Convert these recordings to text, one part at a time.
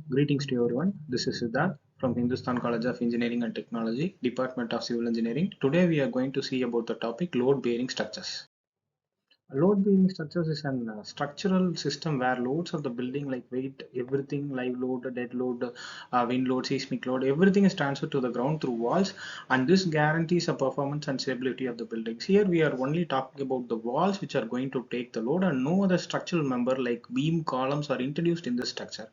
Greetings to everyone. This is Siddharth from Hindustan College of Engineering and Technology, Department of Civil Engineering. Today we are going to see about the topic load bearing structures. Load bearing structures is an structural system where loads of the building like weight, everything, live load, dead load, wind load, seismic load, everything is transferred to the ground through walls, and this guarantees the performance and stability of the buildings. Here we are only talking about the walls which are going to take the load, and no other structural member like beam columns are introduced in this structure.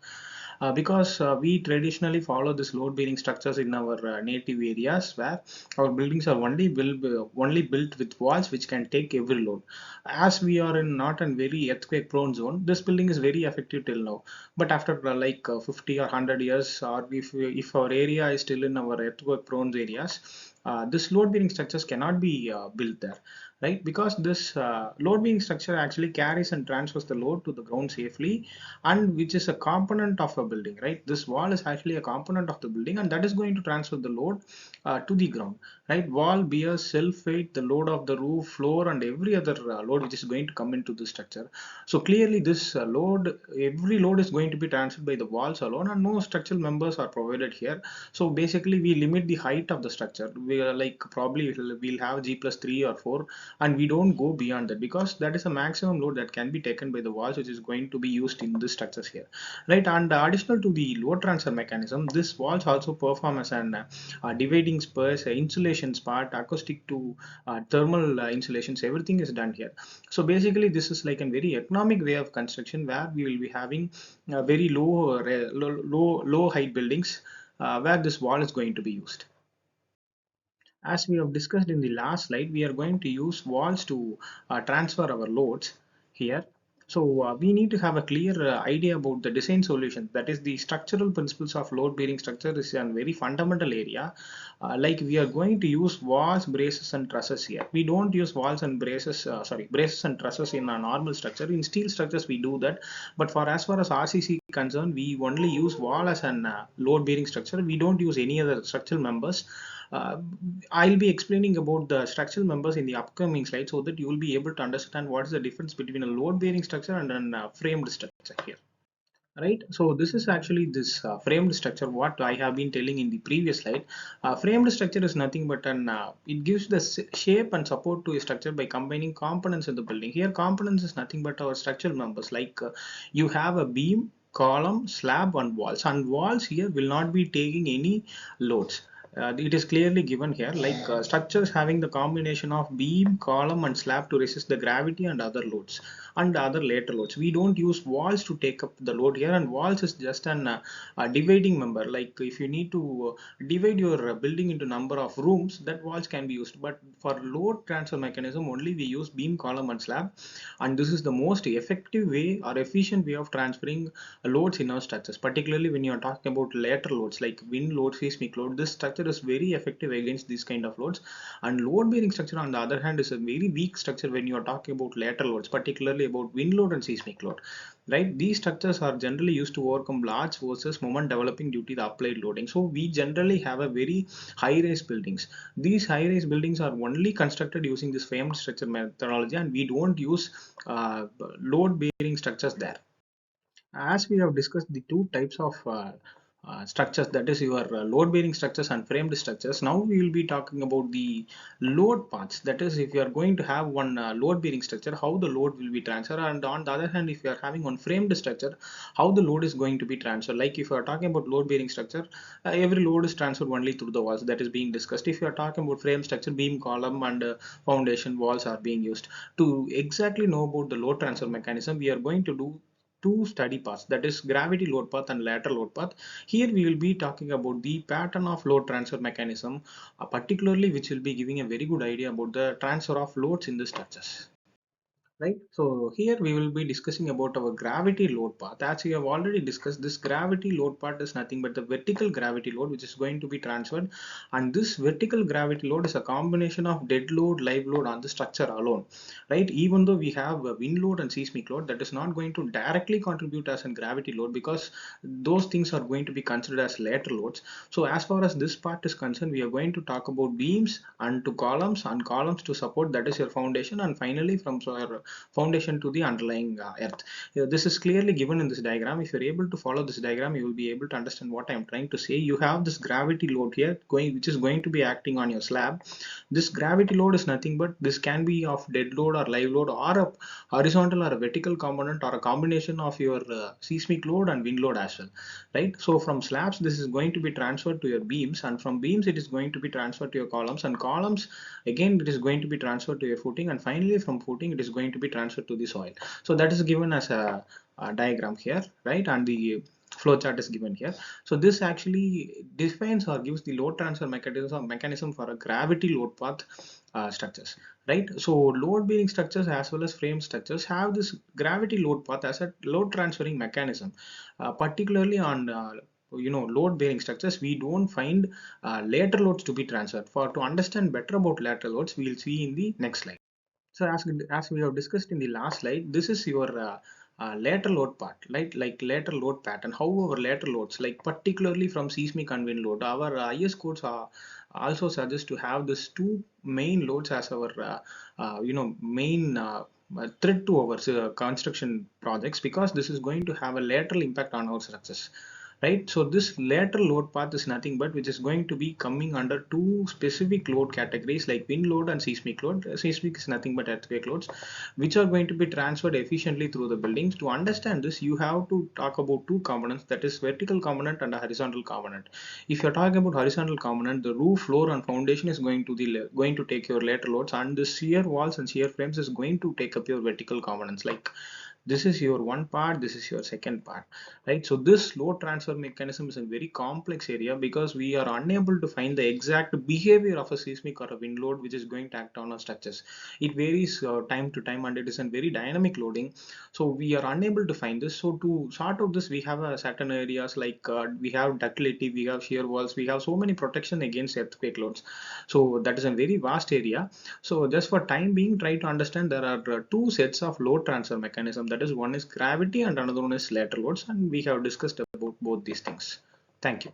Because we traditionally follow this load bearing structures in our native areas where our buildings are only built with walls which can take every load. As we are in not a very earthquake prone zone, this building is very effective till now. But after 50 or 100 years, or if our area is still in our earthquake prone areas, this load bearing structures cannot be built there, right? Because this load bearing structure actually carries and transfers the load to the ground safely, and which is a component of a building, right? This wall is actually a component of the building, and that is going to transfer the load to the ground, right? Wall bears self weight, the load of the roof, floor, and every other load which is going to come into the structure. So clearly this every load is going to be transferred by the walls alone, and no structural members are provided here. So basically we limit the height of the structure. We are like probably we'll have G plus 3 or 4, and we don't go beyond that because that is a maximum load that can be taken by the walls which is going to be used in the structures here, right? And additional to the load transfer mechanism, this walls also perform as an dividing spurs, insulations part, acoustic to thermal insulations, everything is done here. So basically this is like a very economic way of construction where we will be having very low height buildings where this wall is going to be used. As we have discussed in the last slide, we are going to use walls to transfer our loads here. So we need to have a clear idea about the design solution. That is, the structural principles of load bearing structure is a very fundamental area. Like we are going to use walls, braces, and trusses here. We don't use walls and braces, braces and trusses in a normal structure. In steel structures, we do that. But for as far as RCC concerned, we only use wall as an load bearing structure. We don't use any other structural members. uh, I'll be explaining about the structural members in the upcoming slide so that you will be able to understand what is the difference between a load bearing structure and a framed structure here. Right, so this is actually this framed structure what I have been telling in the previous slide. Framed structure is nothing but an it gives the shape and support to a structure by combining components in the building. Here components is nothing but our structural members, like you have a beam, column, slab, and walls, and walls here will not be taking any loads. It is clearly given here, like structures having the combination of beam, column, and slab to resist the gravity and other loads and other later loads. We don't use walls to take up the load here, and walls is just an dividing member. Like if you need to divide your building into number of rooms, that walls can be used. But for load transfer mechanism, only we use beam, column, and slab, and this is the most effective way or efficient way of transferring loads in our structures. Particularly when you are talking about later loads like wind load, seismic load, this structure is very effective against these kind of loads. And load bearing structure on the other hand is a very weak structure when you are talking about lateral loads, particularly about wind load and seismic load, right? These structures are generally used to overcome large forces moment developing due to the applied loading. So we generally have a very high rise buildings. These high rise buildings are only constructed using this framed structure methodology, and we don't use load bearing structures there. As we have discussed the two types of structures, that is your load bearing structures and framed structures, now we will be talking about the load paths. That is, if you are going to have one load bearing structure, how the load will be transferred, and on the other hand, if you are having one framed structure, how the load is going to be transferred. Like if you are talking about load bearing structure, every load is transferred only through the walls, that is being discussed. If you are talking about frame structure, beam, column, and foundation walls are being used. To exactly know about the load transfer mechanism, we are going to do two study paths, that is gravity load path and lateral load path. Here we will be talking about the pattern of load transfer mechanism, particularly which will be giving a very good idea about the transfer of loads in the structures. Right, so here we will be discussing about our gravity load path. As we have already discussed, this gravity load part is nothing but the vertical gravity load which is going to be transferred, and this vertical gravity load is a combination of dead load, live load on the structure alone, right? Even though we have a wind load and seismic load, that is not going to directly contribute as a gravity load because those things are going to be considered as lateral loads. So as far as this part is concerned, we are going to talk about beams and to columns, and columns to support, that is your foundation, and finally from our foundation to the underlying earth. This is clearly given in this diagram. If you're able to follow this diagram, you will be able to understand what I'm trying to say. You have this gravity load here which is going to be acting on your slab. This gravity load is nothing but this can be of dead load or live load or a horizontal or a vertical component or a combination of your seismic load and wind load as well, right? So from slabs this is going to be transferred to your beams, and from beams it is going to be transferred to your columns, and columns again it is going to be transferred to your footing, and finally from footing it is going to be transferred to the soil. So that is given as a diagram here, right? And the flow chart is given here. So this actually defines or gives the load transfer mechanism for a gravity load path structures, right? So load bearing structures as well as frame structures have this gravity load path as a load transferring mechanism, particularly on load bearing structures. We don't find lateral loads to be transferred. To understand better about lateral loads, we'll see in the next slide. So as we have discussed in the last slide, this is your lateral load part, right? Like lateral load pattern. However, lateral loads, like particularly from seismic and wind load, our IS codes also suggest to have this two main loads as our main threat to our construction projects, because this is going to have a lateral impact on our success, right? So this lateral load path is nothing but which is going to be coming under two specific load categories like wind load and seismic load. Seismic is nothing but earthquake loads, which are going to be transferred efficiently through the buildings. To understand this, you have to talk about two components, that is vertical component and a horizontal component. If you're talking about horizontal component, the roof, floor and foundation is going to take your lateral loads, and the shear walls and shear frames is going to take up your vertical components. Like this is your one part, this is your second part, right? So this load transfer mechanism is a very complex area, because we are unable to find the exact behavior of a seismic or a wind load which is going to act on our structures. It varies time to time, and it is a very dynamic loading, so we are unable to find this. So to sort out this, we have certain areas like we have ductility, we have shear walls, we have so many protection against earthquake loads. So that is a very vast area. So just for time being, try to understand there are two sets of load transfer mechanism, that is one is gravity and another one is lateral loads, and we have discussed about both these things. Thank you.